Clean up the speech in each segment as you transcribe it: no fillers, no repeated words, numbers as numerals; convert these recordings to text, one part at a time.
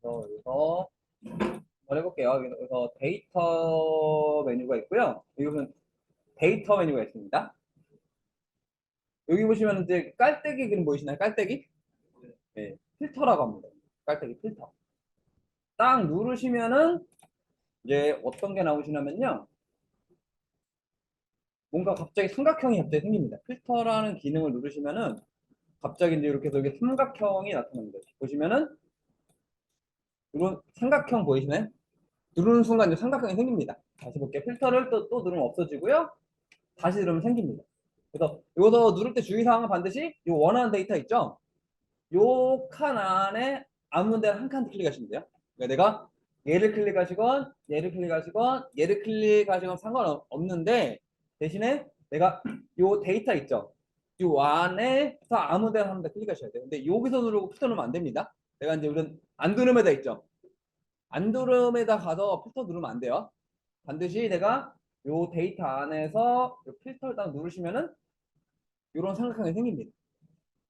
여기서 한번 해볼게요. 그래서 데이터 메뉴가 있고요. 여기는 데이터 메뉴가 있습니다. 여기 보시면 이제 깔때기 그림 보이시나요? 깔때기? 네, 필터라고 합니다. 깔때기 필터. 딱 누르시면은 이제 어떤 게 나오시냐면요. 뭔가 갑자기 삼각형이 갑자기 생깁니다. 필터라는 기능을 누르시면은 갑자기 이제 이렇게 해서 이게 삼각형이 나타납니다. 보시면은 이런 삼각형 보이시나요? 누르는 순간 이제 삼각형이 생깁니다. 다시 볼게요. 필터를 또 누르면 없어지고요. 다시 누르면 생깁니다. 그래서 여기서 누를 때 주의사항은 반드시 이 원하는 데이터 있죠? 요 칸 안에 아무 데나 한 칸 클릭하시면 돼요. 그러니까 내가 얘를 클릭하시건 얘를 클릭하시건 얘를 클릭하시건 상관없는데 대신에 내가 요 데이터 있죠? 요 안에서 아무 데나 한 대 클릭하셔야 돼요. 근데 여기서 누르고 필터 누르면 안 됩니다. 내가 이제 우리는 안드로메다 있죠? 안드로메다 가서 필터 누르면 안 돼요. 반드시 내가 요 데이터 안에서 요 필터를 딱 누르시면은 이런 삼각형이 생깁니다.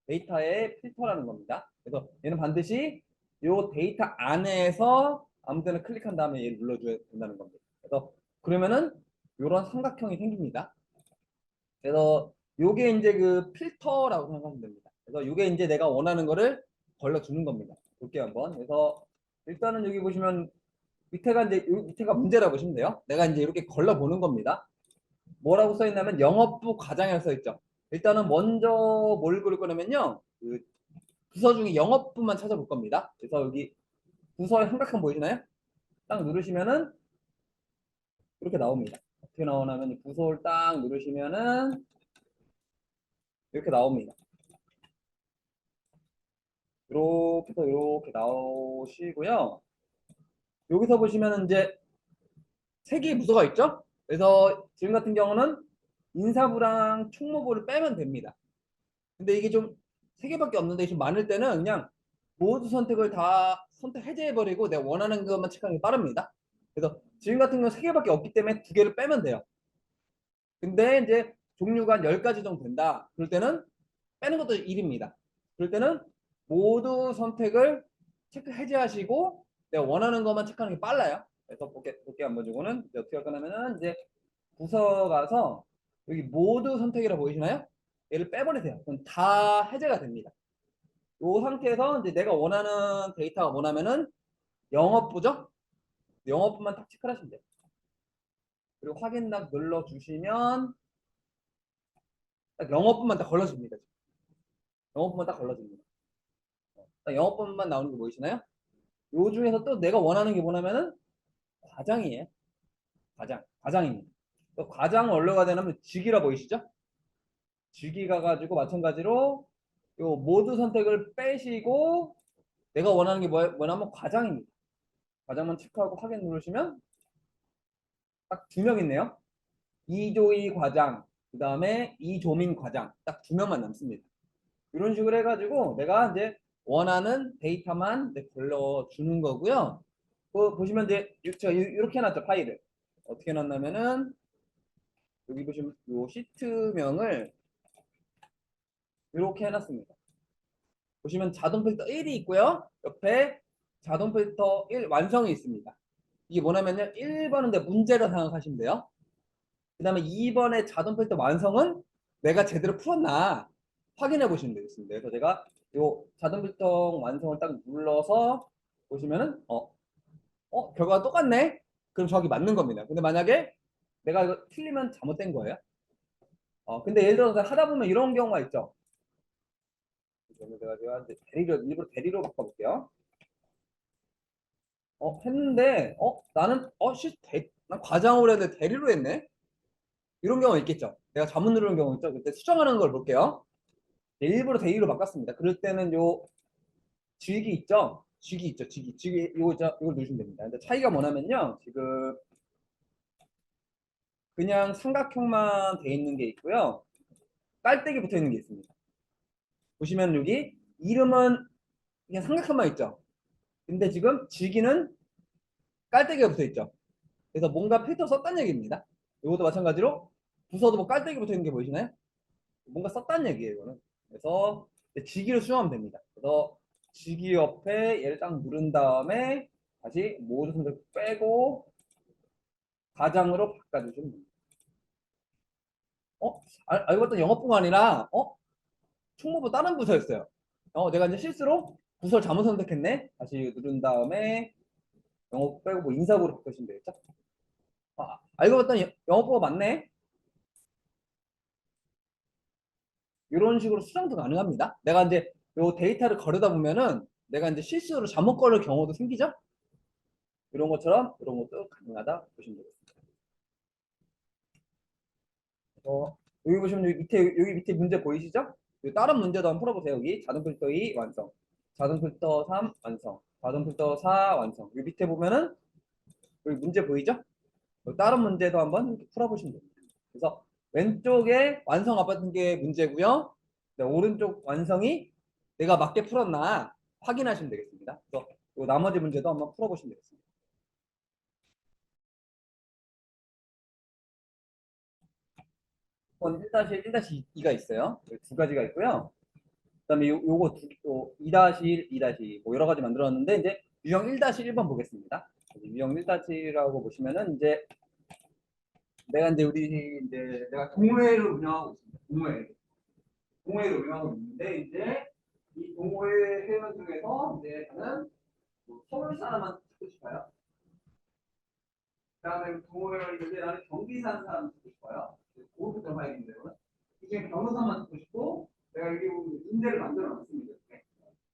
데이터의 필터라는 겁니다. 그래서 얘는 반드시 요 데이터 안에서 아무 데나 클릭한 다음에 얘를 눌러줘야 된다는 겁니다. 그래서 그러면은 이런 삼각형이 생깁니다. 그래서 요게 이제 그 필터라고 생각하면 됩니다. 그래서 요게 이제 내가 원하는 거를 걸러주는 겁니다. 볼게요 한번. 그래서 일단은 여기 보시면 밑에가 이제 요 밑에가 문제라고 보시면 돼요. 내가 이제 이렇게 걸러보는 겁니다. 뭐라고 써 있냐면 영업부 과장이라고 써 있죠. 일단은 먼저 뭘 그릴 거냐면요. 그 부서 중에 영업부만 찾아볼 겁니다. 그래서 여기 부서의 삼각형 보이시나요? 딱 누르시면은 이렇게 나옵니다. 어떻게 나오냐면 부서를 딱 누르시면은 이렇게 나옵니다. 이렇게 해서 이렇게 나오시고요. 여기서 보시면 이제 세 개의 부서가 있죠? 그래서 지금 같은 경우는 인사부랑 총무부를 빼면 됩니다. 근데 이게 좀 세 개밖에 없는데 좀 많을 때는 그냥 모두 선택을 다 선택 해제해버리고 내가 원하는 것만 체크하는 게 빠릅니다. 그래서 지금 같은 경우는 세 개밖에 없기 때문에 두 개를 빼면 돼요. 근데 이제 종류가 한 10가지 정도 된다. 그럴 때는 빼는 것도 일입니다. 그럴 때는 모두 선택을 체크 해제하시고 내가 원하는 것만 체크하는 게 빨라요. 그래서 볼게 한번 주고는 이제 어떻게 할 거냐면은 이제 부서 가서 여기 모두 선택이라 보이시나요? 얘를 빼버리세요. 그럼 다 해제가 됩니다. 이 상태에서 이제 내가 원하는 데이터가 뭐냐면은 영업부죠? 영업부만 딱 체크를 하시면 돼요. 그리고 확인 딱 눌러주시면 딱 영업부만 딱 걸러집니다. 영업부만 딱 걸러집니다. 딱 영업부만 나오는 게 보이시나요? 요 중에서 또 내가 원하는 게 뭐냐면은 과장이에요. 과장입니다. 또 과장은 얼로 가야 되냐면 직이라 보이시죠? 직이 가가지고 마찬가지로 요 모두 선택을 빼시고 내가 원하는 게 뭐냐면 과장입니다. 과장만 체크하고 확인 누르시면 딱 두 명 있네요. 이조희 과장, 그 다음에 이조민 과장 딱 두 명만 남습니다. 이런 식으로 해가지고 내가 이제 원하는 데이터만 불러주는 거고요. 보시면 이제 제가 이렇게 해놨죠 파일을. 어떻게 해놨냐면은 여기 보시면 요 시트명을 이렇게 해놨습니다. 보시면 자동 필터 1이 있고요. 옆에 자동 필터 1 완성이 있습니다. 이게 뭐냐면요. 1번은 문제로 생각하시면 돼요. 그 다음에 2번의 자동 필터 완성은 내가 제대로 풀었나 확인해 보시면 되겠습니다. 그래서 제가 요 자동 필터 완성을 딱 눌러서 보시면은 결과가 똑같네? 그럼 저기 맞는 겁니다. 근데 만약에 내가 이거 틀리면 잘못된 거예요. 근데 예를 들어서 하다 보면 이런 경우가 있죠. 제가 일부러 대리로 바꿔볼게요. 했는데, 나는, 난 과장으로 해야 돼. 대리로 했네? 이런 경우가 있겠죠. 내가 잘못 누르는 경우 있죠. 그때 수정하는 걸 볼게요. 네, 일부러 대리로 바꿨습니다. 그럴 때는 요 직이 있죠. 직이 있죠. 직이 이걸 누르시면 됩니다. 근데 차이가 뭐냐면요. 지금 그냥 삼각형만 돼 있는 게 있고요. 깔때기 붙어 있는 게 있습니다. 보시면 여기 이름은 그냥 삼각형만 있죠. 근데 지금 직위는 깔때기가 붙어 있죠. 그래서 뭔가 필터 썼다는 얘기입니다. 이것도 마찬가지로 부서도 뭐 깔때기 붙어 있는 게 보이시나요? 뭔가 썼다는 얘기예요, 이거는. 그래서 직위를 수정하면 됩니다. 그래서 지기 옆에 얘를 딱 누른 다음에 다시 모든 선택 빼고 가장으로 바꿔주시면 됩니다. 알고 봤더니 영어뿐만 아니라 총무부 다른 부서였어요. 내가 이제 실수로 부서를 잘못 선택했네. 다시 누른 다음에 영어 빼고 뭐 인사부로 바꾸시면 되겠죠? 알고 봤더니 영어부가 맞네. 이런 식으로 수정도 가능합니다. 내가 이제 요 데이터를 거르다 보면은 내가 이제 실수로 잘못 걸을 경우도 생기죠? 이런 것처럼 이런 것도 가능하다 보시면 되겠습니다. 여기 보시면 여기 밑에 문제 보이시죠? 다른 문제도 한번 풀어보세요. 여기 자동 필터 2 완성, 자동 필터 3 완성, 자동 필터 4 완성. 여기 밑에 보면은 여기 문제 보이죠? 다른 문제도 한번 이렇게 풀어보시면 됩니다. 그래서 왼쪽에 완성 아파트인 게 문제고요. 네, 오른쪽 완성이 내가 맞게 풀었나 확인하시면 되겠습니다. 그래서 나머지 문제도 한번 풀어보시면 되겠습니다. 이건 1-1, 1-2가 있어요. 두 가지가 있고요. 그다음에 요거 2-1, 2-2 뭐 여러 가지 만들었는데 이제 유형 1-1번 보겠습니다. 유형 1-1이라고 보시면은 이제 내가 이제 내가 동호회를 운영하고 있습니다. 동호회를 운영하고 있는데 이제 이 동호회 회원 중에서 이제 저는 뭐 서울 사람만 듣고 싶어요. 그다음에 동호회를 있는데 나는 경기 사는 사람 듣고 싶어요. 그것도 좀 봐야겠는데 이 중에 변호사만 듣고 싶고 내가 여기 문제를 만들어 놨습니다.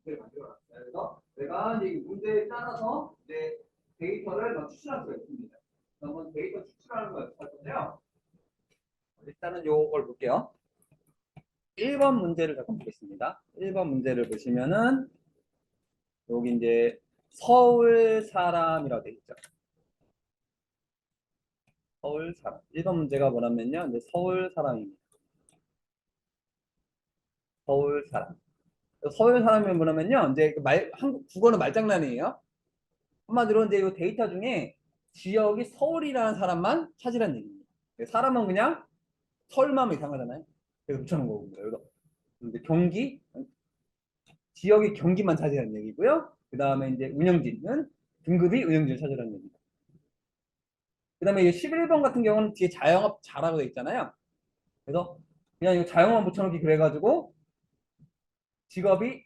문제를 만들어 놨어요. 그래서 내가 이제 문제에 따라서 이제 데이터를 추출할 수가 있습니다. 한번 데이터 추출하는 걸 할 건데요. 일단은 요걸 볼게요. 1번 문제를 잠깐 보겠습니다. 1번 문제를 보시면은 여기 이제 서울 사람이라고 되어 있죠. 서울 사람. 1번 문제가 뭐냐면요. 이제 서울 사람입니다. 서울 사람. 서울 사람이 뭐냐면요. 이제 한국 국어는 말장난이에요. 한마디로 이제 이 데이터 중에 지역이 서울이라는 사람만 찾으라는 얘기입니다. 사람은 그냥 서울만 이상하잖아요. 그래서 붙여놓은 거거든요. 그래서 이제 지역이 경기만 찾으라는 얘기고요. 그 다음에 이제 운영진은 등급이 운영진을 찾으라는 얘기입니다. 그 다음에 11번 같은 경우는 뒤에 자영업 자라고 돼 있잖아요. 그래서 그냥 이거 자영업 붙여놓기 그래가지고 직업이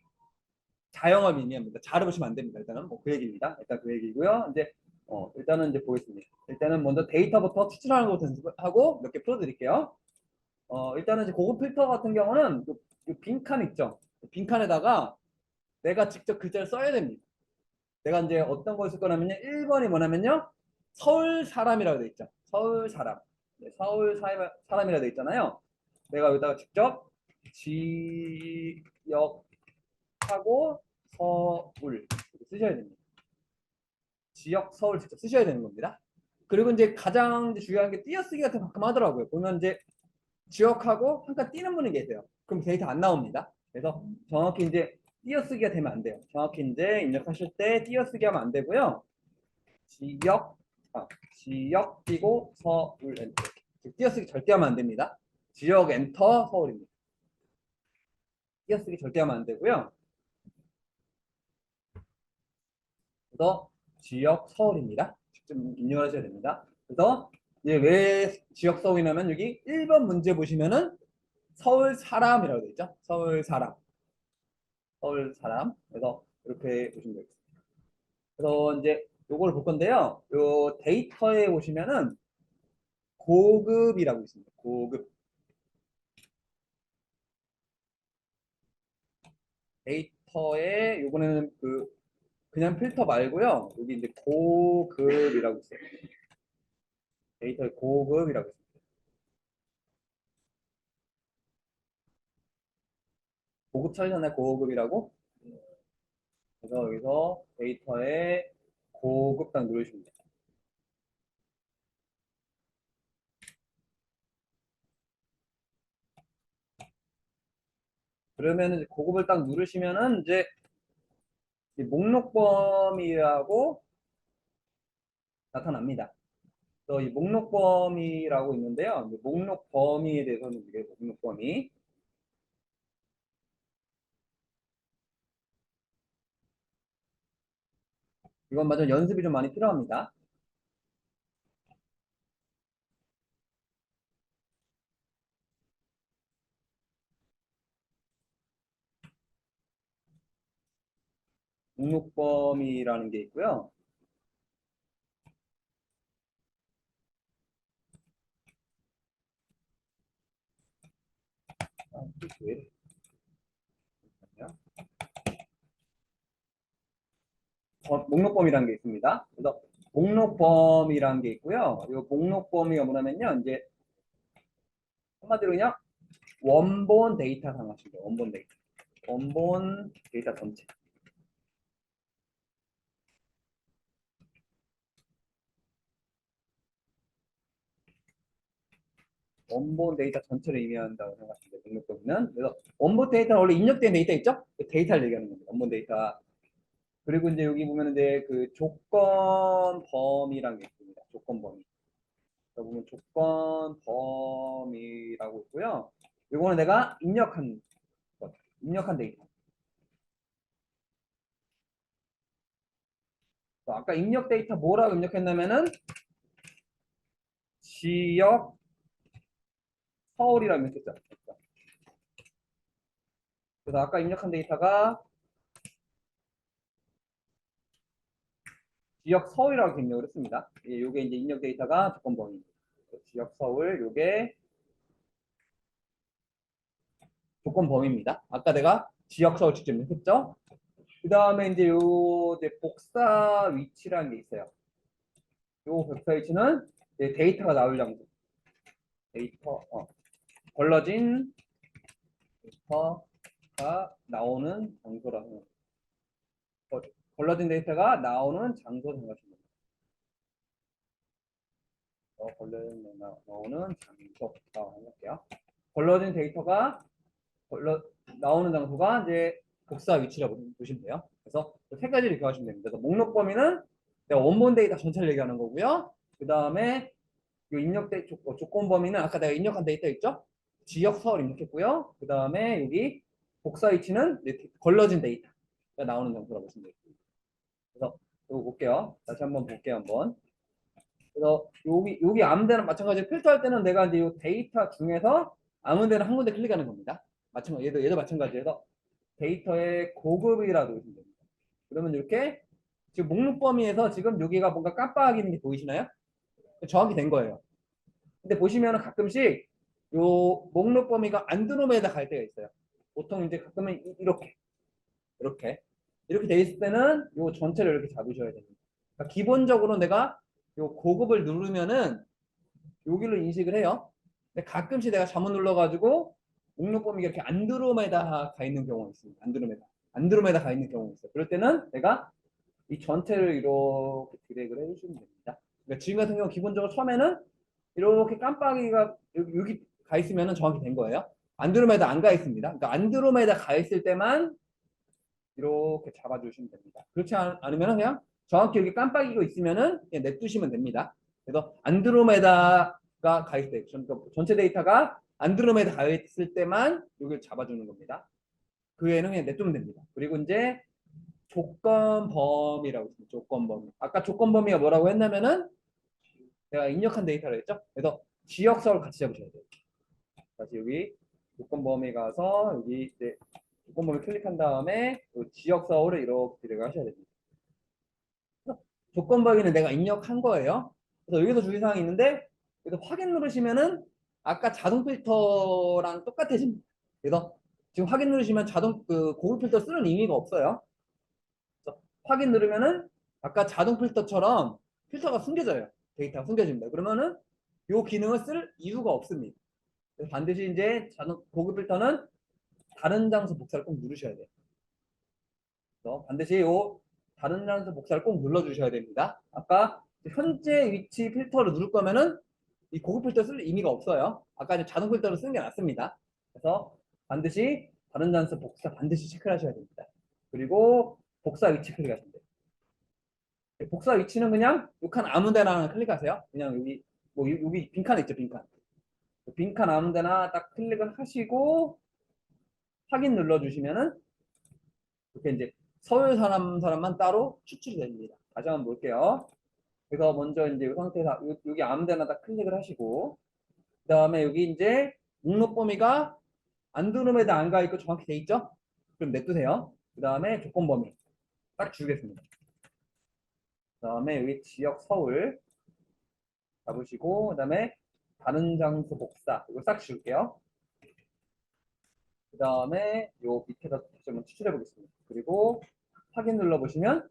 자영업이면 자를 보시면 안 됩니다. 일단은 뭐 그 얘기입니다. 일단 그 얘기고요. 이제 일단은 이제 보겠습니다. 일단은 먼저 데이터부터 추출하는 것부터 하고 몇 개 풀어드릴게요. 일단은 이제 고급 필터 같은 경우는 요 빈칸 있죠. 빈칸에다가 내가 직접 글자를 써야 됩니다. 내가 이제 어떤 걸 쓸 거냐면요. 1번이 뭐냐면요. 서울 사람이라고 돼 있죠. 서울 사람. 네, 서울 사람이라고 돼 있잖아요. 내가 여기다가 직접 지역하고 서울 쓰셔야 됩니다. 지역 서울 직접 쓰셔야 되는 겁니다. 그리고 이제 가장 중요한 게 띄어쓰기 같은 거 가끔 하더라고요. 보면 이제 지역하고 한칸 띄는 분이 계세요. 그럼 데이터 안 나옵니다. 그래서 정확히 이제 띄어쓰기가 되면 안 돼요. 정확히 이제 입력하실 때 띄어쓰기 하면 안 되고요. 지역, 지역 띄고 서울 엔터. 띄어쓰기 절대 하면 안 됩니다. 지역 엔터 서울입니다. 띄어쓰기 절대 하면 안 되고요. 그래서 지역 서울입니다. 직접 입력을 하셔야 됩니다. 그래서 이제 왜 지역 서울이냐면 여기 1번 문제 보시면은 서울 사람이라고 되어 있죠. 서울 사람. 서울 사람. 그래서 이렇게 보시면 되겠습니다. 그래서 이제 요걸 볼 건데요. 요 데이터에 보시면은 고급이라고 있습니다. 고급. 데이터에 요번에는 그냥 필터 말고요. 여기 이제 고급이라고 있어요. 데이터에 고급이라고 있습니다. 고급 찾으셨나요? 고급이라고? 그래서 여기서 데이터에 고급 딱 누르시면 돼요. 그러면은 고급을 딱 누르시면은 이제 목록 범위라고 나타납니다. 그래서 이 목록 범위라고 있는데요. 목록 범위에 대해서는 이게 목록 범위. 이건 맞아 연습이 좀 많이 필요합니다. 목록 범위라는 게 있고요. 아, 왜 이러냐? 목록 범위라는 게 있습니다. 그래서 목록 범위라는 게 있고요. 이 목록 범위가 뭐냐면요. 이제 한마디로 그냥 원본 데이터 상하시죠. 원본 데이터. 원본 데이터 전체. 원본 데이터 전체를 의미한다고 생각하시면 돼요. 목록 범위는. 그래서 원본 데이터는 원래 입력된 데이터 있죠? 그 데이터를 얘기하는 겁니다. 원본 데이터. 그리고 이제 여기 보면 이제 그 조건 범위라는 게 있습니다. 조건 범위. 여기 보면 조건 범위라고 있고요. 이거는 내가 입력한 것, 입력한 데이터. 아까 입력 데이터 뭐라고 입력했냐면은 지역 서울이라고 입력했죠. 그래서 아까 입력한 데이터가 지역 서울이라고 입력을 했습니다. 예, 요게 이제 입력 데이터가 조건 범위입니다. 지역 서울 요게 조건 범위입니다. 아까 내가 지역 서울 직접 입력했죠. 그 다음에 이제 요 이제 복사 위치라는 게 있어요. 요 복사 위치는 이제 데이터가 나올 장소. 데이터 걸러진 데이터가 나오는 장소라는 걸러진 데이터가 나오는 장소 생각합니다. 걸러진 나오는 장소 할게요. 걸러진 데이터가 나오는 장소가 이제 복사 위치라고 보시면 돼요. 그래서 세 가지를 기억하시면 됩니다. 그래서 목록 범위는 내가 원본 데이터 전체를 얘기하는 거고요. 그 다음에 입력 조건 범위는 아까 내가 입력한 데이터 있죠? 지역 서울 입력했고요. 그 다음에 여기 복사 위치는 걸러진 데이터가 나오는 장소라고 보시면 되겠습니다. 그래서 이거 볼게요. 다시 한번 볼게요. 한번. 그래서 여기 아무 데나 마찬가지로 필터할 때는 내가 이제 이 데이터 중에서 아무 데나 한 군데 클릭하는 겁니다. 마찬가지 얘도 마찬가지해서 데이터의 고급이라고 보시면 됩니다. 그러면 이렇게 지금 목록 범위에서 지금 여기가 뭔가 깜빡이는 게 보이시나요? 정확히 된 거예요. 근데 보시면은 가끔씩 요 목록 범위가 안드로메다 갈 때가 있어요. 보통 이제 가끔은 이렇게 이렇게 돼 있을 때는 요 전체를 이렇게 잡으셔야 됩니다. 그러니까 기본적으로 내가 요 고급을 누르면은 여기로 인식을 해요. 근데 가끔씩 내가 잘못 눌러가지고 목록 범위가 이렇게 안드로메다 가 있는 경우가 있습니다. 안드로메다 가 있는 경우가 있어요. 그럴 때는 내가 이 전체를 이렇게 드래그를 해주시면 됩니다. 그러니까 지금 같은 경우 기본적으로 처음에는 이렇게 깜빡이가 여기 가 있으면 정확히 된 거예요. 안드로메다 안 가 있습니다. 그러니까 안드로메다 가 있을 때만 이렇게 잡아주시면 됩니다. 그렇지 않으면 그냥 정확히 여기 깜빡이가 있으면은 그냥 냅두시면 됩니다. 그래서 안드로메다가 가 있을 때, 전체 데이터가 안드로메다 가 있을 때만 여기를 잡아주는 겁니다. 그 외에는 그냥 냅두면 됩니다. 그리고 이제 조건 범위라고 있습니다. 조건 범위. 아까 조건 범위가 뭐라고 했냐면은 내가 입력한 데이터를 했죠. 그래서 지역서를 같이 잡으셔야 돼요. 다시 여기 조건 범위 가서 여기 이제 조건 범위 클릭한 다음에 지역서를 이렇게 들어가셔야 됩니다. 조건 범위는 내가 입력한 거예요. 그래서 여기서 주의사항이 있는데 그래서 확인 누르시면은 아까 자동 필터랑 똑같아집니다. 그래서 지금 확인 누르시면 자동 고급 필터 쓰는 의미가 없어요. 그래서 확인 누르면은 아까 자동 필터처럼 필터가 숨겨져요. 데이터가 숨겨집니다. 그러면은 이 기능을 쓸 이유가 없습니다. 그래서 반드시 이제 자동 고급 필터는 다른 장소 복사를 꼭 누르셔야 돼요. 그래서 반드시 이 다른 장소 복사를 꼭 눌러주셔야 됩니다. 아까 현재 위치 필터를 누를 거면은 이 고급 필터 쓸 의미가 없어요. 아까 이제 자동 필터를 쓰는 게 낫습니다. 그래서 반드시 다른 장소 복사 반드시 체크를 하셔야 됩니다. 그리고 복사 위치 클릭하시면 돼요. 복사 위치는 그냥 욕한 아무 데나 클릭하세요. 그냥 여기 뭐 여기 빈칸 있죠, 빈칸. 빈칸 아무 데나 딱 클릭을 하시고 확인 눌러주시면은 이렇게 이제 서울 사람만 따로 추출이 됩니다. 다시 한번 볼게요. 그래서 먼저 이제 이 상태에서 여기 아무 데나 다 클릭을 하시고, 그 다음에 여기 이제 목록 범위가 안드로메다 안 가 있고 정확히 돼 있죠? 그럼 냅두세요. 그 다음에 조건 범위 딱 주겠습니다. 그 다음에 여기 지역 서울 잡으시고, 그 다음에 다른 장소 복사 이거 싹 지울게요. 그 다음에 요 밑에다 다시 한번 추출해 보겠습니다. 그리고 확인 눌러보시면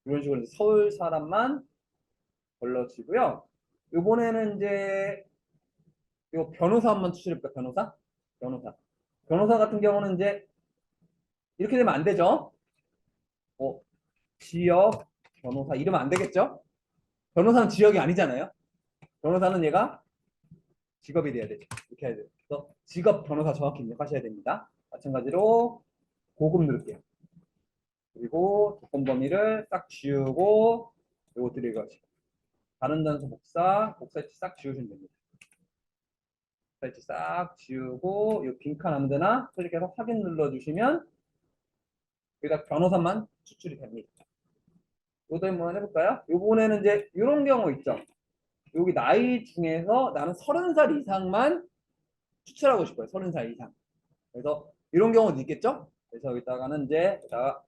이런 식으로 이제 서울 사람만 걸러지고요. 이번에는 이제 요 변호사 한번 추출해볼까? 변호사? 변호사. 변호사 같은 경우는 이제 이렇게 되면 안 되죠. 지역 변호사 이러면 안 되겠죠? 변호사는 지역이 아니잖아요. 변호사는 얘가 직업이 돼야 되죠. 이렇게 해야 돼요. 그래서 직업 변호사 정확히 입력하셔야 됩니다. 마찬가지로 고급 누를게요. 그리고 조건 범위를 싹 지우고 요거 들이가시고 다른 단서 복사했지 싹 지우시면 됩니다. 복사했지 싹 지우고 요 빈칸 아무 데나 클릭해서 확인 눌러주시면 여기다 변호사만 추출이 됩니다. 이것도 한번 해볼까요? 이번에는 이제 이런 경우 있죠. 여기 나이 중에서 나는 30살 이상만 추출하고 싶어요. 30살 이상. 그래서 이런 경우도 있겠죠? 그래서 여기다가는 이제 여기다가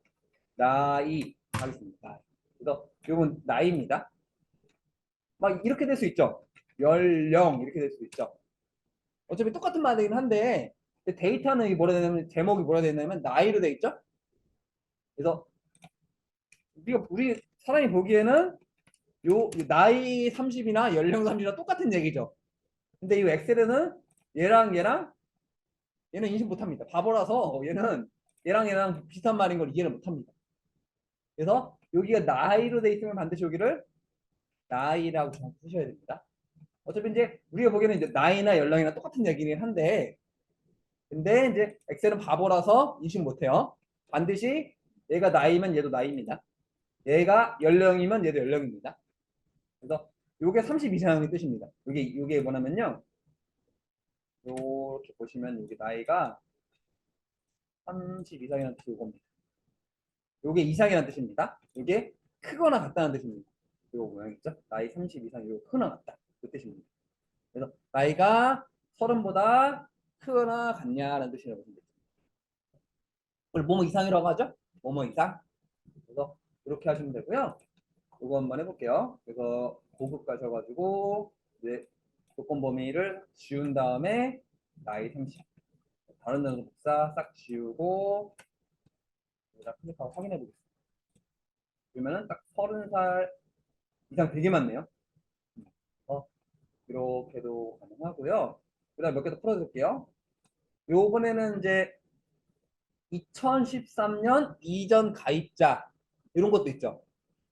나이 하겠습니다. 그래서 이건 나이입니다. 막 이렇게 될 수 있죠. 연령 이렇게 될 수 있죠. 어차피 똑같은 말이긴 한데 데이터는 뭐라 되냐면 제목이 뭐라 되냐면 나이로 돼 있죠. 그래서 우리 사람이 보기에는 요 나이 30이나 연령 30이나 똑같은 얘기죠. 근데 이 엑셀에는 얘랑 얘는 인식 못합니다. 바보라서 얘랑 비슷한 말인 걸 이해를 못합니다. 그래서 여기가 나이로 돼 있으면 반드시 여기를 나이라고 정확히 쓰셔야 됩니다. 어차피 이제 우리가 보기에는 이제 나이나 연령이나 똑같은 얘기긴 한데, 근데 이제 엑셀은 바보라서 인식 못해요. 반드시 얘가 나이면 얘도 나이입니다. 얘가 연령이면 얘도 연령입니다. 그래서 요게 30 이상의 뜻입니다. 요게 뭐냐면요. 이렇게 보시면 여기 나이가 30 이상이라는 뜻이 이겁니다. 요게 이상이라는 뜻입니다. 요게 크거나 같다는 뜻입니다. 요 모양 있죠? 나이 30 이상 요 크거나 같다. 그 뜻입니다. 그래서 나이가 30보다 크거나 같냐라는 뜻이라고 보시면 됩니다. 그걸 뭐뭐 이상이라고 하죠? 뭐뭐 이상. 그래서 이렇게 하시면 되고요. 이거 한번 해볼게요. 그래서 고급 가셔가지고 이제 조건 범위를 지운 다음에 나이 30. 다른 단서 복사 싹 지우고 여기다 클릭하고 확인해 보겠습니다. 그러면은 딱 30살 이상 되게 많네요. 이렇게도 가능하고요. 그 다음 몇 개 더 풀어드릴게요. 요번에는 이제 2013년 이전 가입자 이런 것도 있죠.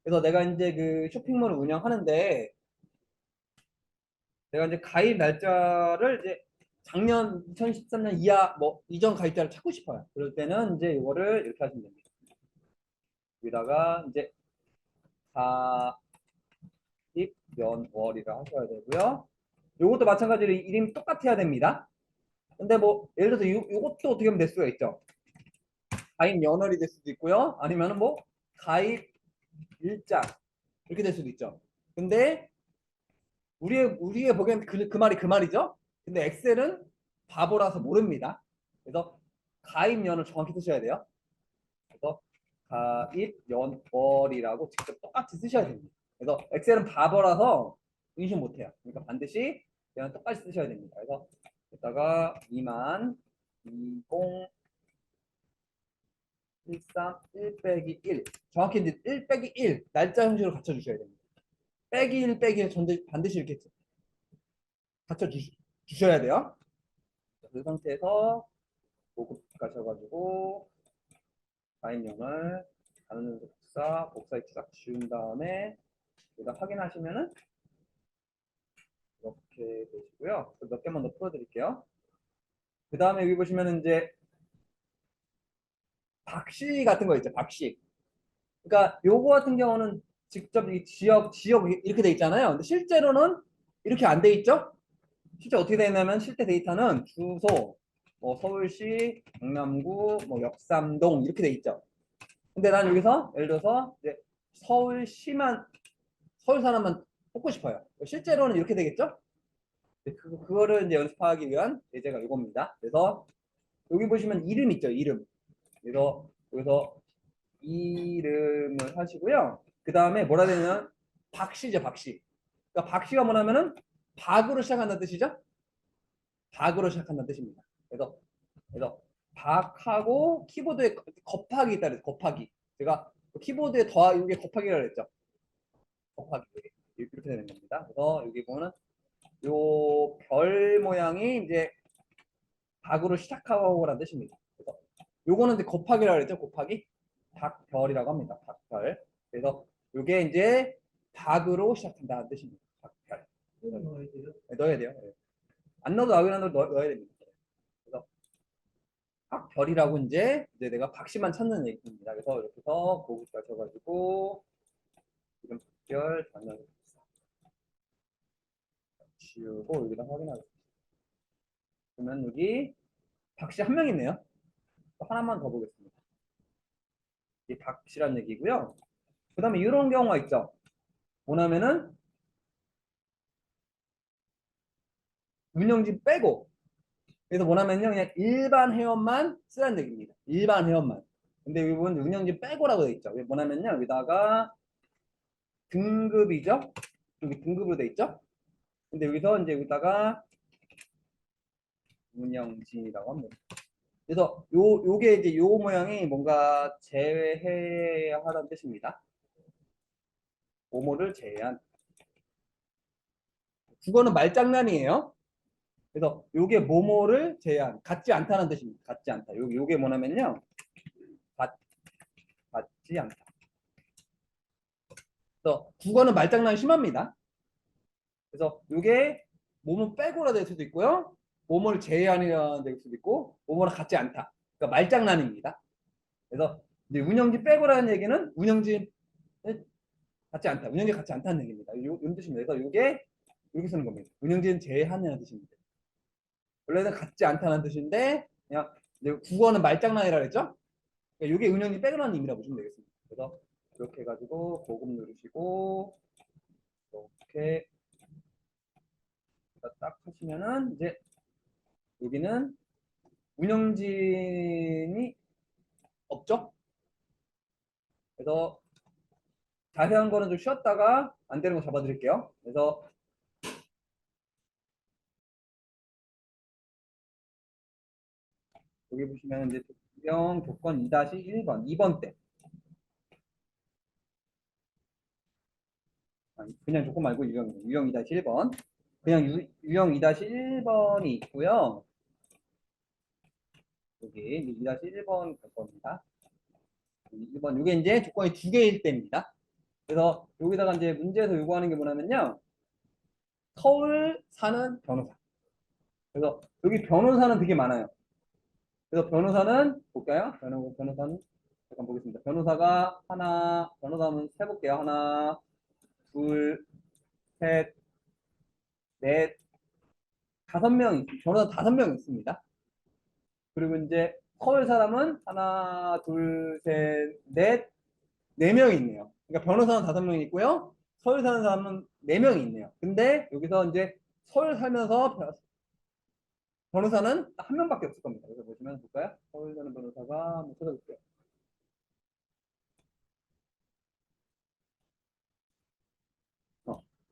그래서 내가 이제 그 쇼핑몰을 운영하는데 내가 이제 가입 날짜를 이제 작년 2013년 이하 뭐 이전 가입자를 찾고 싶어요. 그럴 때는 이제 이거를 이렇게 하시면 됩니다. 여기다가 이제 가입 연월이라 하셔야 되고요. 요것도 마찬가지로 이름 똑같아야 됩니다. 근데 뭐 예를 들어서 요것도 어떻게 하면 될 수가 있죠. 가입 연월이 될 수도 있고요. 아니면은 뭐 가입 일자 이렇게 될 수도 있죠. 근데 우리의 보기엔 그 말이 그 말이죠. 근데 엑셀은 바보라서 모릅니다. 그래서 가입 년을 정확히 쓰셔야 돼요. 그래서 가입 연월이라고 직접 똑같이 쓰셔야 됩니다. 그래서 엑셀은 바보라서 인식 못해요. 그러니까 반드시 그냥 똑같이 쓰셔야 됩니다. 그래서 여기다가 2만 20 13 1 빼기 1 정확히 이제 1 빼기 1 날짜 형식으로 갖춰주셔야 됩니다. 빼기 1 빼기 1 반드시 이렇게 갖춰주셔야 돼요. 그 상태에서 보급 가셔가지고 가입령을 다른 복사액 싹 지운 다음에 여기다 확인하시면은 이렇게 되시고요. 몇 개만 더 풀어드릴게요. 그 다음에 여기 보시면은 이제 박씨 같은 거 있죠. 박씨. 그러니까 요거 같은 경우는 직접 이 지역 이렇게 돼 있잖아요. 근데 실제로는 이렇게 안 돼 있죠. 실제 어떻게 되냐면 실제 데이터는 주소, 뭐 서울시, 강남구, 뭐 역삼동 이렇게 돼 있죠. 근데 난 여기서 예를 들어서 이제 서울시만 서울 사람만 뽑고 싶어요. 실제로는 이렇게 되겠죠? 그거를 이제 연습하기 위한 예제가 이겁니다. 그래서 여기 보시면 이름 있죠, 이름. 그래서 여기서 이름을 하시고요. 그 다음에 뭐라 해야 되냐면 박씨죠, 박씨. 그러니까 박씨가 뭐냐면은 박으로 시작한다는 뜻이죠. 박으로 시작한다는 뜻입니다. 그래서 박하고 키보드에 곱하기 있다 그래서 곱하기. 제가 키보드에 더 이게 곱하기라고 했죠. 곱하기 이렇게 되는 겁니다. 그래서 여기 보면은 요 별 모양이 이제 박으로 시작하고라는 뜻입니다. 그래서 요거는 이제 곱하기라고 그랬죠. 곱하기 박별이라고 합니다. 박별. 그래서 요게 이제 박으로 시작한다는 뜻입니다. 박별. 네, 넣어야 돼요. 네. 안 넣어도 나오긴 한데 넣어야 됩니다. 그래서 박별이라고 이제 내가 박씨만 찾는 얘기입니다. 그래서 이렇게 해서 고급자 쳐가지고 이름 박별 단어를 지우고 여기다 확인하겠습니다. 그러면 여기 박씨 한 명 있네요. 하나만 더 보겠습니다. 이 박씨란 얘기고요. 그 다음에 이런 경우가 있죠. 뭐냐면은 운영진 빼고 그래서 뭐냐면요 그냥 일반 회원만 쓰라는 얘기입니다. 일반 회원만. 근데 여기 보면 운영진 빼고라고 되어 있죠. 뭐냐면요 여기다가 등급이죠. 여기 등급으로 되어 있죠. 근데 여기서 이제 여기다가 운영진이라고 합니다. 그래서 요게 이제 요 모양이 뭔가 제외해야 하라는 뜻입니다. 모모를 제외한. 국어는 말장난이에요. 그래서 요게 모모를 제외한 같지 않다는 뜻입니다. 같지 않다. 요게 뭐냐면요. 같지 않다. 그래서 국어는 말장난이 심합니다. 그래서 요게 모모 빼고라 될 수도 있고요. 모모를 제외한이라 될 수도 있고 모모랑 같지 않다. 그러니까 말장난입니다. 그래서 이제 운영진 빼고라는 얘기는 운영진 같지 않다. 운영진 같지 않다는 얘기입니다. 이런 뜻입니다. 그래서 요게 이렇게 쓰는 겁니다. 운영진 제외하는 뜻입니다. 원래는 같지 않다는 뜻인데 그냥 이제 국어는 말장난이라 그랬죠? 그러니까 이게 운영진 빼고라는 의미라고 보시면 되겠습니다. 그래서 이렇게 해가지고 보급 누르시고 이렇게 딱 하시면은 이제 여기는 운영진이 없죠? 그래서 자세한 거는 좀 쉬었다가 안 되는 거 잡아드릴게요. 그래서 여기 보시면 이제 유형 조건 2-1번 2번 때 그냥 조건 말고 유형 2-1번 그냥 유형 2-1번이 있고요. 여기 2-1번 갈 겁니다. 1번 이게 이제 조건이 두 개일 때입니다. 그래서 여기다가 이제 문제에서 요구하는 게 뭐냐면요. 서울 사는 변호사. 그래서 여기 변호사는 되게 많아요. 그래서 변호사는 볼까요? 변호사는 잠깐 보겠습니다. 변호사가 하나, 변호사 한번 세볼게요. 하나, 둘, 셋, 넷, 5명, 변호사 5명 있습니다. 그리고 이제 서울 사람은 하나, 둘, 셋, 넷, 4명이 있네요. 그러니까 변호사는 5명이 있고요. 서울 사는 사람은 4명이 있네요. 근데 여기서 이제 서울 살면서 변호사는 한 명밖에 없을 겁니다. 그래서 보시면 볼까요? 서울 사는 변호사가 한번 찾아볼게요.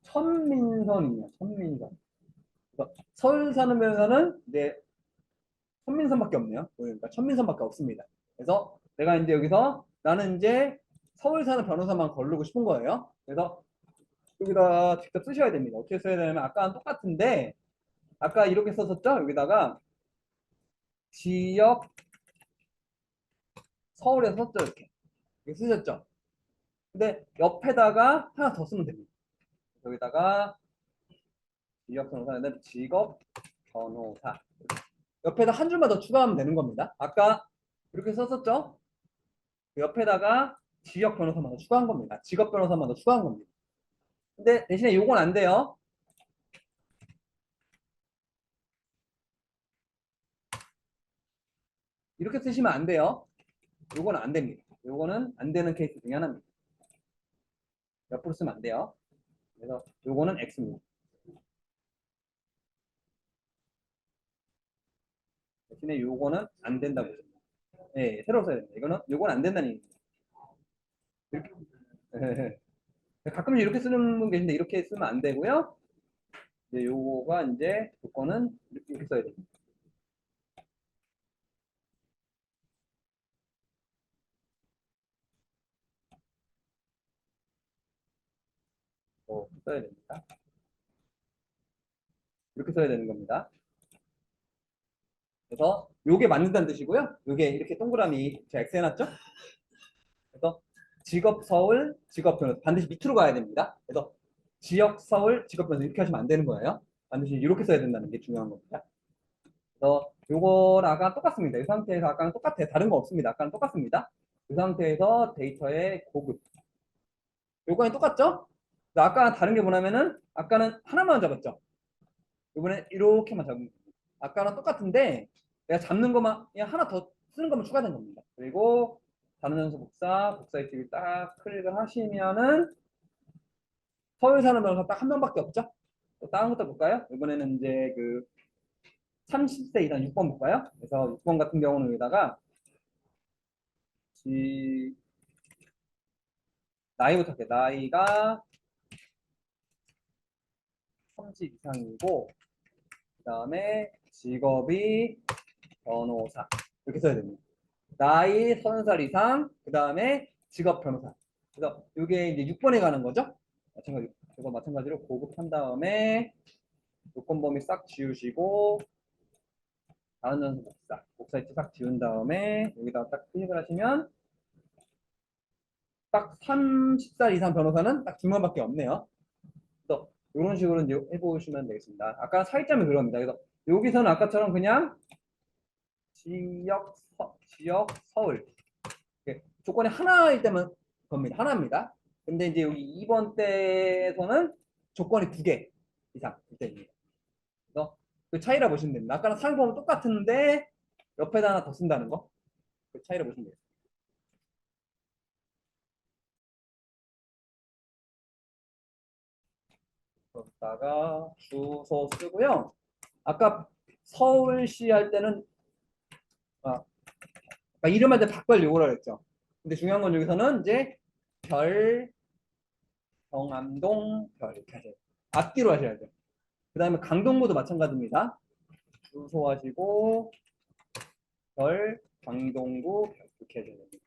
천민선이에요. 천민선. 그래서 서울 사는 변호사는 이제 천민선밖에 없네요. 그러니까 천민선밖에 없습니다. 그래서 내가 이제 여기서 나는 이제 서울 사는 변호사만 걸르고 싶은 거예요. 그래서 여기다 직접 쓰셔야 됩니다. 어떻게 써야 되냐면 아까랑 똑같은데 아까 이렇게 썼었죠? 여기다가 지역 서울에서 썼죠 이렇게. 이렇게 쓰셨죠? 근데 옆에다가 하나 더 쓰면 됩니다. 여기다가 지역 변호사는 직업 변호사 옆에다 한 줄만 더 추가하면 되는 겁니다. 아까 이렇게 썼었죠? 그 옆에다가 지역 변호사만 더 추가한 겁니다. 직업 변호사만 더 추가한 겁니다. 근데 대신에 요건 안 돼요. 이렇게 쓰시면 안 돼요. 요건 안 됩니다. 요거는 안 되는 케이스 중에 하나입니다. 옆으로 쓰면 안 돼요. 그래서 요거는 X입니다. 대신에 요거는 안 된다고 했습니다. 네, 새로 써야 됩니다. 요건 안 된다는 얘기입니다. 이렇게, 가끔 이렇게 쓰는 분 계신데 이렇게 쓰면 안 되고요. 이제 요거가 이제 조건은 이렇게 써야 됩니다. 써야 됩니다. 이렇게 써야 되는 겁니다. 그래서 요게 맞는다는 뜻이고요. 요게 이렇게 동그라미 제가 X 해놨죠? 그래서 직업 서울, 직업 변호사 반드시 밑으로 가야 됩니다. 그래서 지역 서울, 직업 변호사 이렇게 하시면 안 되는 거예요. 반드시 이렇게 써야 된다는 게 중요한 겁니다. 그래서 요거랑 아까랑 똑같습니다. 이 상태에서 아까랑 똑같아요. 다른 거 없습니다. 아까랑 똑같습니다. 이 상태에서 데이터의 고급. 요거랑 똑같죠? 아까랑 다른 게 뭐냐면은 아까는 하나만 잡았죠. 이번엔 이렇게만 잡으면 됩니다. 아까랑 똑같은데 내가 잡는 것만 그냥 하나 더 쓰는 것만 추가된 겁니다. 그리고 단원 연수 복사 이쪽에 딱 클릭을 하시면은 서울 사는 변호사 딱 한 명밖에 없죠? 또 다른 것도 볼까요? 이번에는 이제 그 30세 이상 6번 볼까요? 그래서 6번 같은 경우는 여기다가 나이부터 할게요. 나이가 30 이상이고 그 다음에 직업이 변호사 이렇게 써야 됩니다. 나이 30살 이상 그 다음에 직업 변호사. 그래서 이게 이제 6번에 가는 거죠. 마찬가지 이거 마찬가지로 고급한 다음에 요건 범위 싹 지우시고 다른 전수 복사 이치 싹 지운 다음에 여기다가 딱 클릭을 하시면 딱 30살 이상 변호사는 딱 두 명밖에 없네요. 그래서 이런 식으로 이제 해보시면 되겠습니다. 아까 차이점이 그겁니다. 그래서 여기서는 아까처럼 그냥 지역 서울 조건이 하나일 때만 겁니다. 하나입니다. 근데 이제 여기 2번 때에서는 조건이 두 개 이상 됩니다. 그래서 그 차이라 보시면 됩니다. 아까랑 사용법은 똑같은데 옆에다 하나 더 쓴다는 거. 그 차이라 보시면 돼요. 그러다가 주소 쓰고요. 아까 서울시 할 때는 아, 아까 이름할 때 바꿔 요거라 그랬죠. 근데 중요한 건 여기서는 이제 별, 경암동, 별 이렇게 하셔야 돼요. 앞뒤로 하셔야 돼요. 그 다음에 강동구도 마찬가지입니다. 주소 하시고 별, 강동구, 별 이렇게 하셔야 됩니다.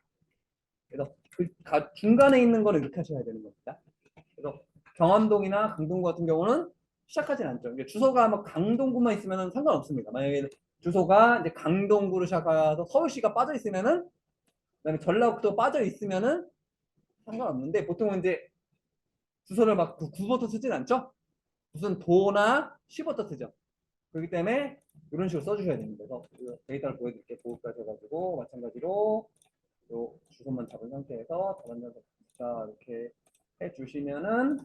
그래서 그 중간에 있는 거는 이렇게 하셔야 되는 겁니다. 그래서 경암동이나 강동구 같은 경우는 시작하진 않죠. 이게 주소가 뭐 강동구만 있으면 상관없습니다. 만약에 주소가 이제 강동구로 시작해서 서울시가 빠져 있으면은 그다음에 전라북도 빠져 있으면은 상관없는데 보통은 이제 주소를 막 구부터 쓰진 않죠. 무슨 도나 시부터 쓰죠. 그렇기 때문에 이런 식으로 써주셔야 됩니다. 그래서 데이터를 보여드릴게요. 보호까지 해가지고 마찬가지로 요 주소만 잡은 상태에서 다른 녀석 이렇게 해주시면은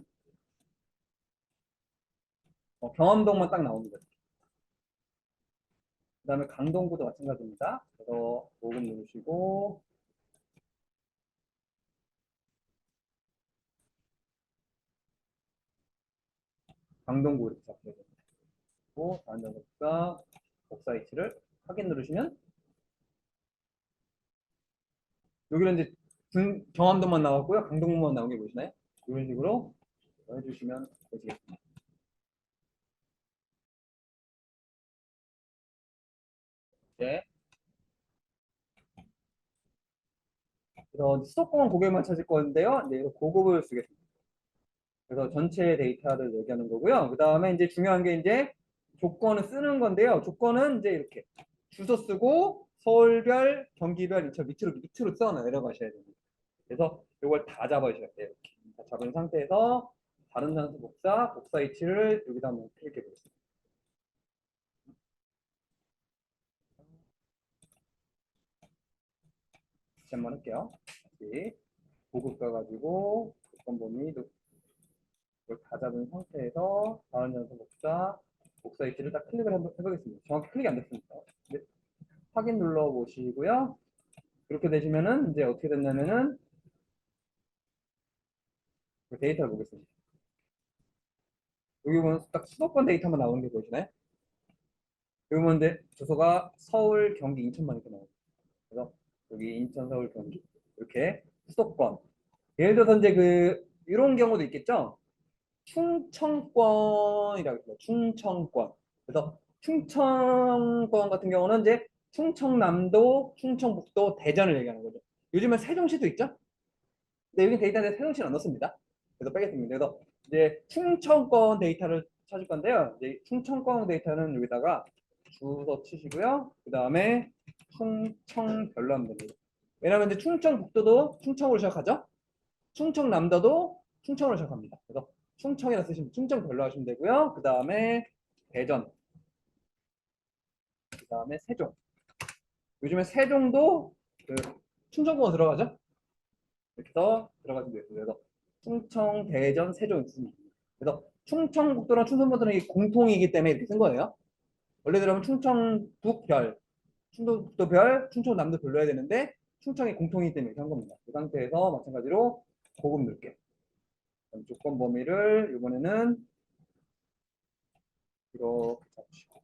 경험동만 딱 나옵니다. 그 다음에 강동구도 마찬가지입니다. 그래서 보급 누르시고 강동구 이렇게 잡혀야 됩니다. 그리고 다른 녀석과 복사 위치를 확인 누르시면 여기는 이제 경험도만 나왔고요. 강동구만 나온 게 보이시나요? 이런 식으로 해주시면 되시겠습니다. 네. 그래서 수도권 고객만 찾을 건데요. 이제 고급을 쓰겠습니다. 그래서 전체 데이터를 얘기하는 거고요. 그 다음에 이제 중요한 게 이제 조건을 쓰는 건데요. 조건은 이제 이렇게 주소 쓰고 서울별, 경기별 이처 밑으로 써 내려가셔야 됩니다. 그래서 이걸 다 잡아주셔야 돼요. 이렇게 다 잡은 상태에서 다른 단수 복사 위치를 여기다 한번 클릭해 보겠습니다. 다시 한번 할게요. 다시 고급 가가지고 조건 범위 이걸 다 잡은 상태에서 다른 단수 복사 위치를 딱 클릭을 한번 해보겠습니다. 정확히 클릭이 안 됐습니다. 네. 확인 눌러 보시고요. 그렇게 되시면은 이제 어떻게 됐냐면은 그 데이터를 보겠습니다. 여기 보면 딱 수도권 데이터만 나오는 게 보이시나요? 여기 보면 이제 주소가 서울, 경기, 인천만 이렇게 나옵니다. 그래서 여기 인천, 서울, 경기 이렇게 수도권. 예를 들어서 이제 그 이런 경우도 있겠죠. 충청권이라고 해요. 충청권. 그래서 충청권 같은 경우는 이제 충청남도, 충청북도, 대전을 얘기하는 거죠. 요즘은 세종시도 있죠. 근데 여기 데이터에 세종시는 안 넣습니다. 그래서 빼겠습니다. 그래서 이제 충청권 데이터를 찾을 건데요. 이제 충청권 데이터는 여기다가 주소 치시고요. 그 다음에 충청별로 하면 됩니다. 왜냐하면 이제 충청북도도 충청으로 시작하죠. 충청남도도 충청으로 시작합니다. 그래서 충청이라 쓰시면 충청별로 하시면 되고요. 그 다음에 대전, 그 다음에 세종. 요즘에 세종도 그 충청권 들어가죠. 이렇게 해서 들어가시면 돼요. 그래서 충청, 대전, 세종 있습니다. 그래서 충청북도랑 충청북도는 이게 공통이기 때문에 이렇게 쓴 거예요. 원래대로면 충청북별, 충청북도별, 충청남도 별로 해야 되는데 충청이 공통이기 때문에 이렇게 한 겁니다. 그 상태에서 마찬가지로 고급 넣을게요. 조건 범위를 이번에는 이렇게 잡으시고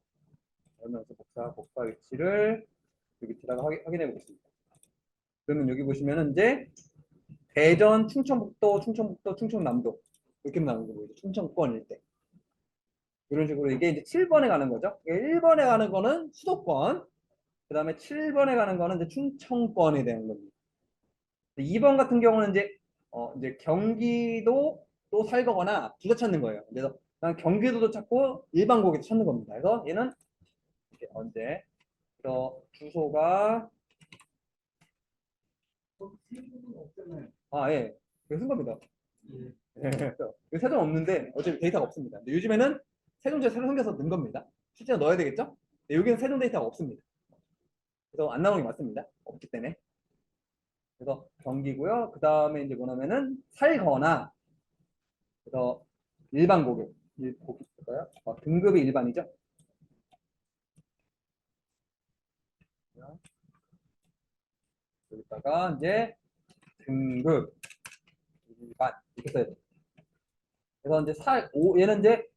그러면서 복사 위치를 여기 뒤다가 확인해 보겠습니다. 그러면 여기 보시면은 이제 대전, 충청북도, 충청남도 이렇게 나오는 거 보이죠? 충청권일 때 이런 식으로 이게 이제 7번에 가는 거죠. 1번에 가는 거는 수도권, 그 다음에 7번에 가는 거는 이제 충청권이 되는 겁니다. 2번 같은 경우는 이제 경기도 또 살거거나 둘 다 찾는 거예요. 그래서 난 경기도도 찾고 일반 고객도 찾는 겁니다. 그래서 얘는 이렇게 언제 주소가 예, 그쓴 겁니다. 예, 세종 없는데 어차피 데이터가 없습니다. 근데 요즘에는 세종지가 새로 생겨서 넣은 겁니다. 실제로 넣어야 되겠죠? 근데 여기는 세종 데이터가 없습니다. 그래서 안 나오는 게 맞습니다. 없기 때문에. 그래서 경기고요. 그 다음에 이제 뭐냐면은 살거나 그래서 일반 고객, 고객일까요? 등급이 일반이죠. 여기다가 이제 등급 일반 이렇게 써야 돼요. 그래서 이제 얘는 이제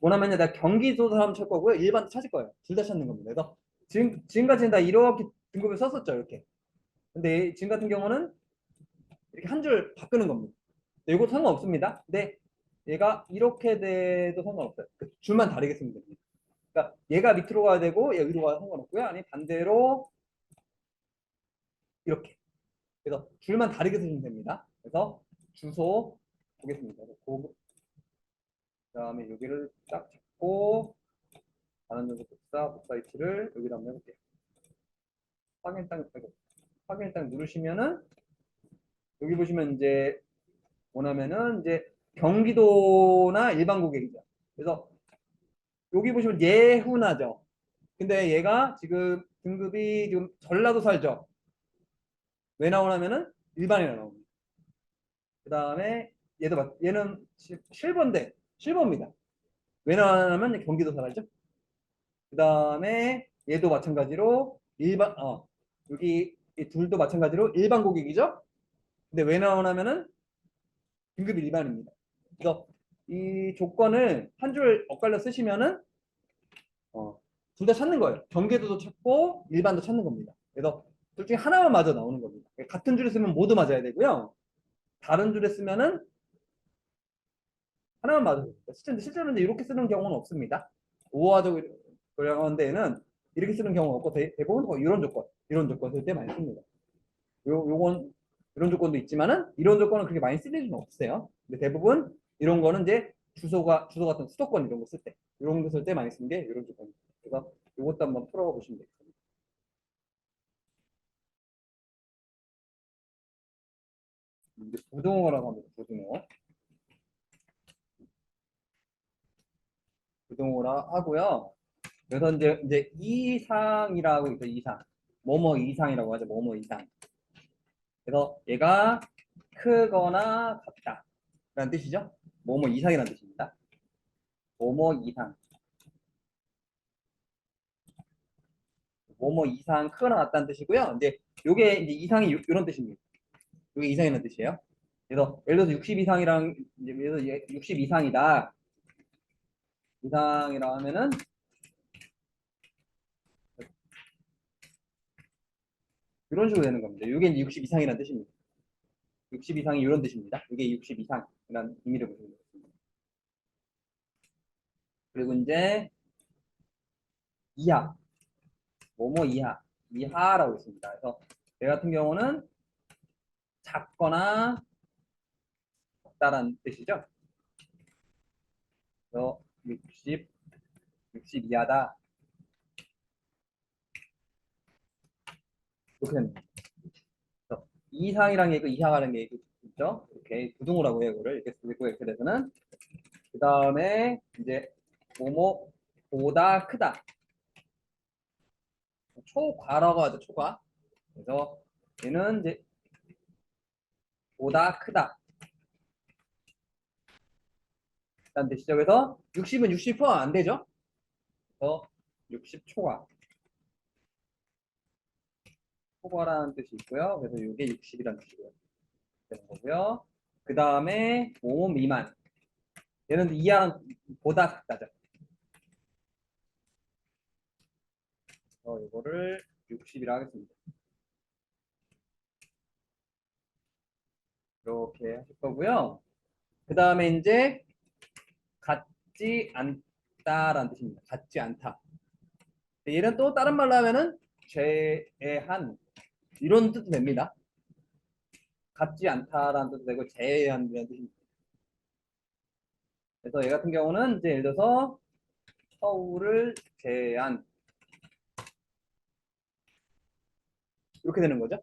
뭐냐면 내가 경기도 사람 찾을 거고요. 일반도 찾을 거예요. 둘 다 찾는 겁니다. 그래서 지금까지는 다 이렇게 등급을 썼었죠. 이렇게. 근데 지금 같은 경우는 이렇게 한 줄 바꾸는 겁니다. 이것도 상관없습니다. 근데 얘가 이렇게 돼도 상관없어요. 그 줄만 다르게 쓰면 됩니다. 그러니까 얘가 밑으로 가야 되고 얘가 위로 가야 상관없고요. 아니 반대로 이렇게. 그래서 줄만 다르게 쓰시면 됩니다. 그래서 주소 보겠습니다. 그다음에 여기를 딱 잡고 반환 정도 복사 위치를 여기다 한번 해볼게요. 확인 딱 누르시면은 여기 보시면 이제 원하면은 이제 경기도나 일반 고객이죠. 그래서 여기 보시면 예훈하죠. 근데 얘가 지금 등급이 지금 전라도 살죠. 왜 나오냐면은 일반이라 나옵니다. 그 다음에 얘는 실버입니다. 왜 나오냐면 경기도 살죠. 그 다음에 얘도 마찬가지로 여기 이 둘도 마찬가지로 일반 고객이죠. 근데 왜 나오냐면은 등급이 일반입니다. 그래서 이 조건을 한 줄 엇갈려 쓰시면은 둘 다 찾는 거예요. 경계도도 찾고 일반도 찾는 겁니다. 그래서 둘 중에 하나만 맞아 나오는 겁니다. 같은 줄에 쓰면 모두 맞아야 되고요. 다른 줄에 쓰면은 하나만 맞아야 됩니다. 실제로는 이렇게 쓰는 경우는 없습니다. 우호화적 고량한 데에는 이렇게 쓰는 경우가 없고 대부분 이런 조건 쓸 때 많이 씁니다. 요건 이런 조건도 있지만은 이런 조건은 그렇게 많이 쓸 일은 없어요. 근데 대부분 이런 거는 이제 주소 같은 수도권 이런 거 쓸 때, 이런 거 쓸 때 많이 쓰는 게 이런 조건입니다. 그래서 이것도 한번 풀어보시면 되겠습니다. 이제 부동어라고 합니다. 부동어라 하고요. 그래서 이제 이상이라고 있죠. 이상. 뭐뭐 이상이라고 하죠. 뭐뭐 이상. 그래서 얘가 크거나 같다 라는 뜻이죠. 뭐뭐 이상이라는 뜻입니다. 뭐뭐 이상. 뭐뭐 이상 크거나 같다는 뜻이고요. 이제 요게 이제 이상이 이런 뜻입니다. 요게 이상이라는 뜻이에요. 그래서 예를 들어서 60 이상이랑 예를 들어서 60 이상이다. 이상이라 하면은 이런 식으로 되는 겁니다. 이게 이제 60 이상이라는 뜻입니다. 60 이상이 이런 뜻입니다. 이게 60 이상이라는 의미를 보시면 되겠습니다. 그리고 이제 이하, 뭐뭐 이하, 이하라고 있습니다. 그래서 얘 같은 경우는 작거나 작다라는 뜻이죠. 그래서 60 이하다. 이렇게 됩니다. 그래서 이상이라는 게 있고 이하라는 게 있죠. 이렇게 부등호라고 해요. 이거를 이렇게 쓰고 이렇게 돼서는 그 다음에 이제 뭐뭐보다 크다. 초과라고 하죠. 초과. 그래서 얘는 이제 보다 크다. 라는 뜻이죠. 그래서 60은 60%안 되죠. 그래서 60초과. 초과라는 뜻이 있고요. 그래서 이게 60이라는 뜻이고요. 되는 거고요. 그 다음에 5 미만. 얘는 이하는 보다 작다죠. 이거를 60이라 하겠습니다. 이렇게 하실 거고요. 그 다음에 이제 같지 않다라는 뜻입니다. 같지 않다. 얘는 또 다른 말로 하면은 제한 이런 뜻도 됩니다. 같지 않다라는 뜻도 되고 제한이라는 뜻입니다. 그래서 얘 같은 경우는 이제 예를 들어서 서울을 제한 이렇게 되는 거죠.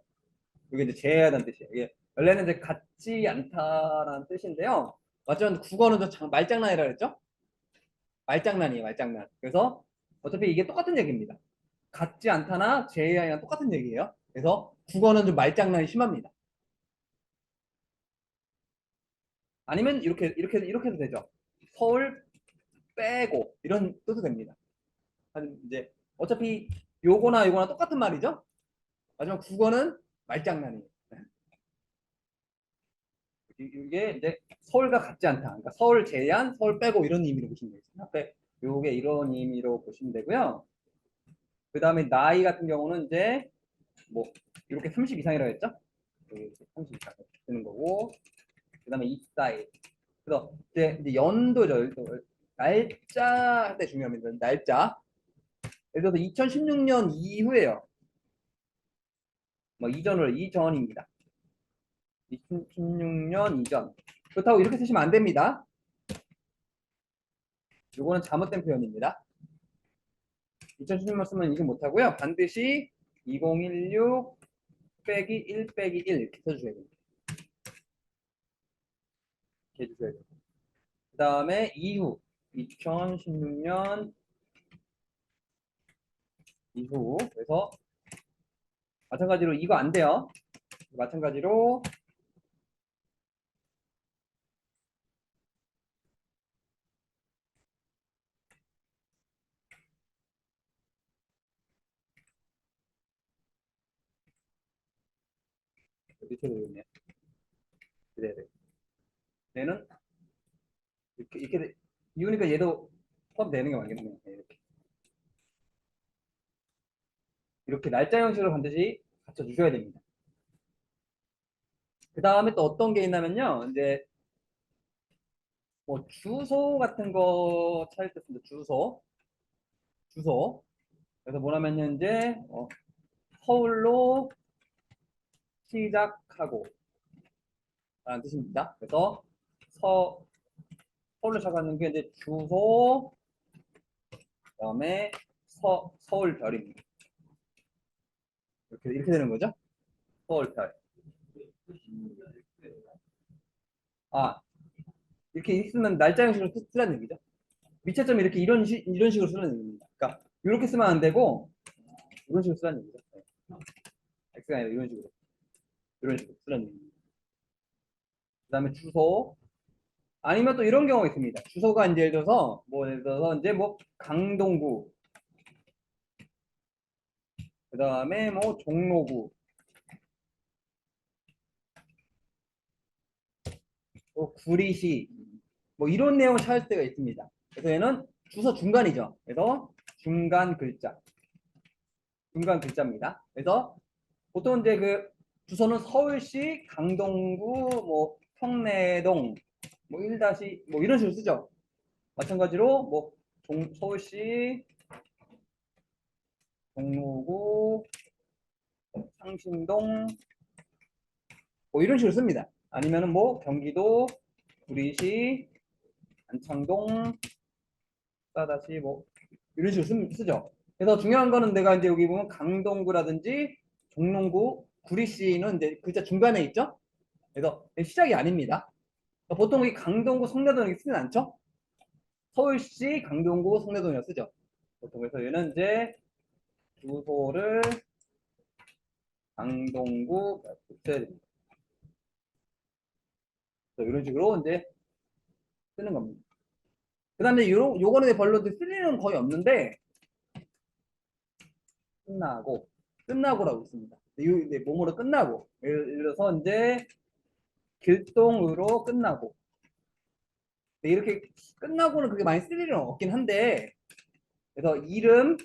이게 이제 제한이라는 뜻이에요. 이게 원래는 이제 같지 않다라는 뜻인데요. 맞죠? 국어는 좀 말장난이라 그랬죠? 말장난이에요, 말장난. 그래서 어차피 이게 똑같은 얘기입니다. 같지 않다나 제한이랑 똑같은 얘기예요. 그래서 국어는 좀 말장난이 심합니다. 아니면 이렇게 해도 되죠. 서울 빼고 이런 뜻도 됩니다. 이제 어차피 요거나 똑같은 말이죠. 하지만 국어는 말장난이에요. 이게 이제 서울과 같지 않다. 그러니까 서울 제한, 서울 빼고 이런 의미로 보시면 되겠습니다. 앞에 요게 이런 의미로 보시면 되고요. 그 다음에 나이 같은 경우는 이제 뭐 이렇게 30 이상이라고 했죠? 여기 30 이상 되는 거고. 그 다음에 입사일. 그래서 이제 연도죠. 날짜 할 때 중요합니다. 날짜. 예를 들어서 2016년 이후에요. 뭐 이전입니다. 2016년 이전. 그렇다고 이렇게 쓰시면 안 됩니다. 이거는 잘못된 표현입니다. 2016년 쓰면 이게 못하고요. 반드시 2016 빼기 1 빼기 1 이렇게 써주셔야 됩니다. 이렇게 해주셔야 돼요. 그 다음에 이후 2016년 이후 그래서 마찬가지로 이거 안 돼요. 마찬가지로 밑에 보겠네요. 네네. 얘는 이렇게 이유니까 얘도 포함되는 게 맞겠네요. 네, 이렇게 날짜 형식으로 반드시 갖춰 주셔야 됩니다. 그 다음에 또 어떤 게 있냐면요. 이제 뭐 주소 같은 거 찾을 때 씁니다. 주소. 그래서 뭐냐면 이제 서울로 시작하고 라는 뜻입니다. 그래서 서울로 시작하는 게 이제 주소 그다음에 서울별입니다. 이렇게 되는 거죠. 서울별. 아 이렇게 있으면 날짜 형식으로 쓰라는 얘기죠. 미채점 이렇게 이런 식으로 쓰라는 얘기입니다. 그러니까 이렇게 쓰면 안 되고 이런 식으로 쓰라는 얘기죠. X가 아니라 이런 식으로 쓰라는 얘기입니다. 그다음에 주소 아니면 또 이런 경우가 있습니다. 주소가 이제 예를 들어서 이제 뭐 강동구 그다음에 뭐 종로구 뭐 구리시 뭐 이런 내용을 찾을 때가 있습니다. 그래서 얘는 주소 중간이죠. 그래서 중간 글자, 중간 글자입니다. 그래서 보통 이제 그 주소는 서울시 강동구 뭐 평내동 뭐 1- 뭐 이런 식으로 쓰죠. 마찬가지로 뭐 서울시 종로구 상신동 뭐 이런 식으로 씁니다. 아니면은 뭐 경기도 구리시 안창동 다시 뭐 이런 식으로 쓰죠. 그래서 중요한 거는 내가 이제 여기 보면 강동구라든지 종로구 구리시는 이제 글자 중간에 있죠. 그래서 시작이 아닙니다. 보통 이 강동구 성내동 이렇게 쓰진 않죠. 서울시 강동구 성내동이라고 쓰죠. 보통. 그래서 얘는 이제 주소를 강동구 써야 됩니다. 이런 식으로 이제 쓰는 겁니다. 그 다음에 요거는 별로 쓸 일은 거의 없는데, 끝나고라고 있습니다. 이제 몸으로 끝나고. 예를 들어서 이제 길동으로 끝나고. 이렇게 끝나고는 그렇게 많이 쓸 일은 없긴 한데, 그래서 이름,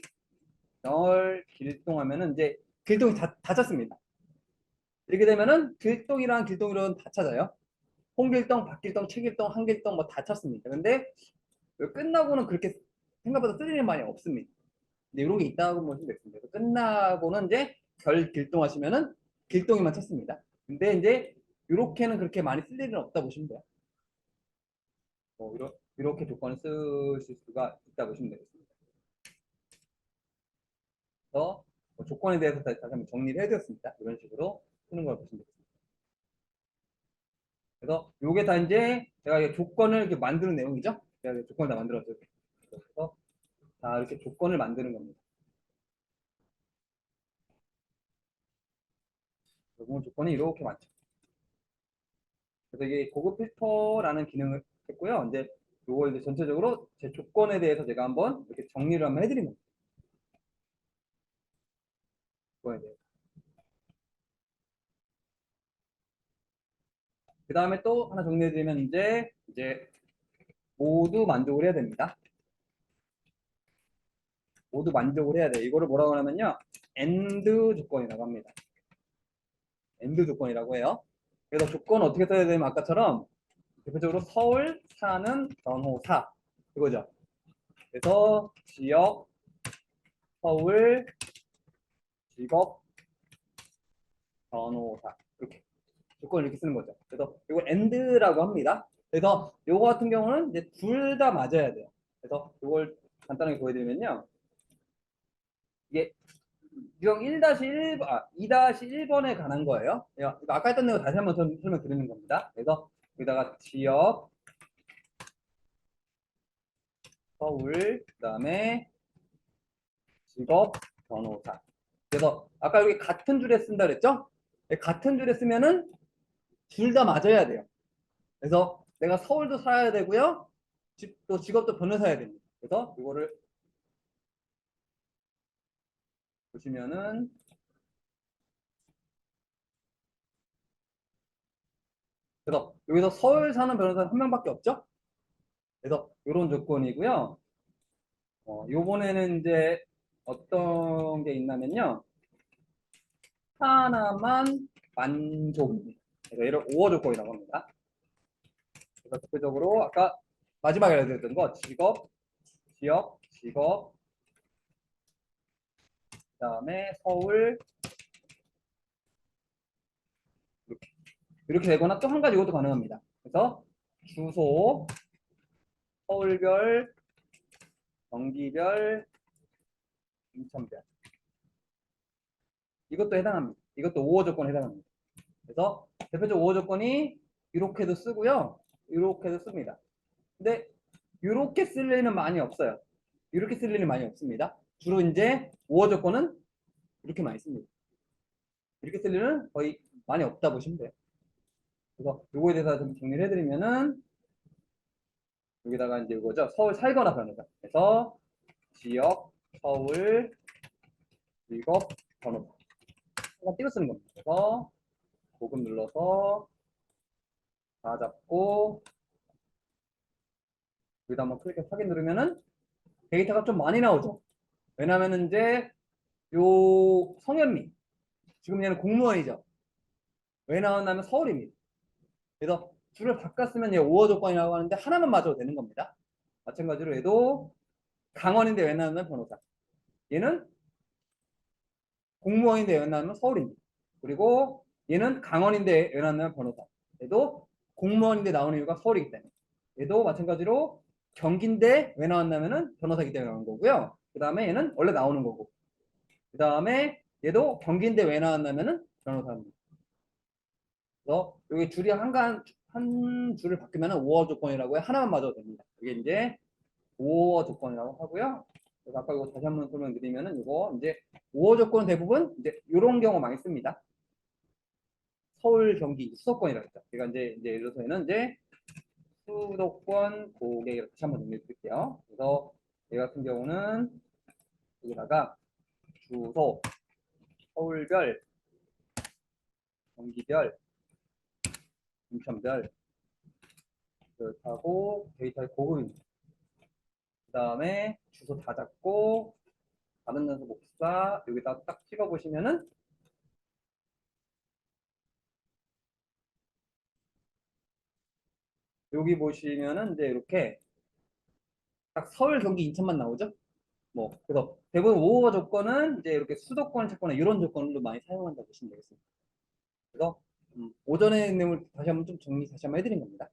길동하면은 이제 길동이 다 찾습니다. 이렇게 되면은 길동이랑 길동이로는 다 찾아요. 홍길동, 박길동, 최길동, 한길동 뭐 다 찾습니다. 근데 끝나고는 그렇게 생각보다 쓸 일이 많이 없습니다. 근데 이런 게 있다고 보시면 되겠습니다. 끝나고는 이제 길동하시면은 길동이만 찾습니다. 근데 이제 이렇게는 그렇게 많이 쓸 일은 없다 보시면 돼요. 이렇게 조건을 쓰실 수가 있다 보시면 되겠습니다. 그래서 조건에 대해서 다시 한번 정리를 해드렸습니다. 이런 식으로 쓰는 걸 보시면 되겠습니다. 그래서 요게 다 이제 제가 조건을 이렇게 만드는 내용이죠. 제가 조건을 다 만들었어요. 그래서 다 이렇게 조건을 만드는 겁니다. 그리고 조건이 이렇게 많죠. 그래서 이게 고급 필터라는 기능을 했고요. 이제 요거 이제 전체적으로 제 조건에 대해서 제가 한번 이렇게 정리를 한번 해드린 겁니다. 조건에 대해서. 그 다음에 또 하나 정리해드리면 이제 모두 만족을 해야 됩니다. 모두 만족을 해야 돼요. 이거를 뭐라고 하냐면요. AND 조건이라고 합니다. AND 조건이라고 해요. 그래서 조건 어떻게 써야 되냐면 아까처럼 대표적으로 서울 사는 변호사 이거죠. 그래서 지역 서울 직업 변호사 이렇게 조건을 이렇게 쓰는 거죠. 그래서 이거 AND라고 합니다. 그래서 이거 같은 경우는 이제 둘 다 맞아야 돼요. 그래서 이걸 간단하게 보여드리면요. 이게 유형 2-1번에 관한 거예요. 아까 했던 내용 다시 한번 설명드리는 겁니다. 그래서 여기다가 지역, 서울, 그 다음에 직업, 변호사. 그래서 아까 여기 같은 줄에 쓴다 그랬죠? 같은 줄에 쓰면은 둘 다 맞아야 돼요. 그래서 내가 서울도 살아야 되고요. 또 직업도 변호사야 됩니다. 그래서 이거를 보시면은 그래서 여기서 서울 사는 변호사는 한 명밖에 없죠? 그래서 이런 조건이고요. 요번에는 이제 어떤 게 있냐면요. 하나만 만족입니다. 그래서 얘를 5호 조건이라고 합니다. 그래서 대표적으로 아까 마지막에 알려드렸던 거 직업, 지역, 직업, 그 다음에 서울 이렇게 되거나 또 한 가지 이것도 가능합니다. 그래서 주소, 서울별, 경기별, 인천별 이것도 해당합니다. 이것도 5호 조건에 해당합니다. 그래서 대표적 5호 조건이 이렇게도 쓰고요. 이렇게도 씁니다. 근데 이렇게 쓸 일은 많이 없어요. 이렇게 쓸 일은 많이 없습니다. 주로 이제 5호 조건은 이렇게 많이 씁니다. 이렇게 쓸 일은 거의 많이 없다 보시면 돼요. 그래서 요거에 대해서 좀 정리를 해드리면은 여기다가 이제 이거죠. 서울 살거나 변호사. 그래서 지역, 서울, 직업, 변호사. 한번 띄워 쓰는 겁니다. 그래서 고급 눌러서 다 잡고 여기다 한번 클릭해서 확인 누르면은 데이터가 좀 많이 나오죠. 왜냐면은 이제 요 성현리 지금 얘는 공무원이죠. 왜 나왔냐면 서울입니다. 그래서 줄을 바꿨으면 얘 5호 조건이라고 하는데 하나만 맞아도 되는 겁니다. 마찬가지로 얘도 강원인데 왜 나왔냐면 변호사. 얘는 공무원인데 왜 나왔냐면 서울입니다. 그리고 얘는 강원인데 왜 나왔냐면 변호사. 얘도 공무원인데 나오는 이유가 서울이기 때문에. 얘도 마찬가지로 경기인데 왜 나왔냐면은 변호사이기 때문에 나오는 거고요. 그 다음에 얘는 원래 나오는 거고. 그 다음에 얘도 경기인데 왜 나왔냐면은 변호사입니다. 그래서 여기 줄이 한 줄을 바꾸면 5호 조건이라고 해. 하나만 맞아도 됩니다. 이게 이제 5호 조건이라고 하고요. 그래서 아까 이거 다시 한번 설명드리면은 이거 이제 5호 조건 대부분 이제 이런 경우 많이 씁니다. 서울, 경기 수도권이라고 했죠. 그러니까 이제 예를 들어서 얘는 이제 수도권 고객 다시 한번 정리해드릴게요. 그래서 얘 같은 경우는 여기다가 주소, 서울별, 경기별, 인천별 하고 데이터의 고급입니다. 그 다음에 주소 다 잡고 다른 장소 복사 여기다 딱 찍어 보시면은 여기 보시면은 이제 이렇게 딱 서울, 경기, 인천만 나오죠. 뭐 그래서 대부분 5호 조건은 이제 이렇게 수도권 찾거나 이런 조건으로 많이 사용한다고 보시면 되겠습니다. 그래서 오전의 내용을 다시 한번 좀 정리 다시 한번 해드린 겁니다.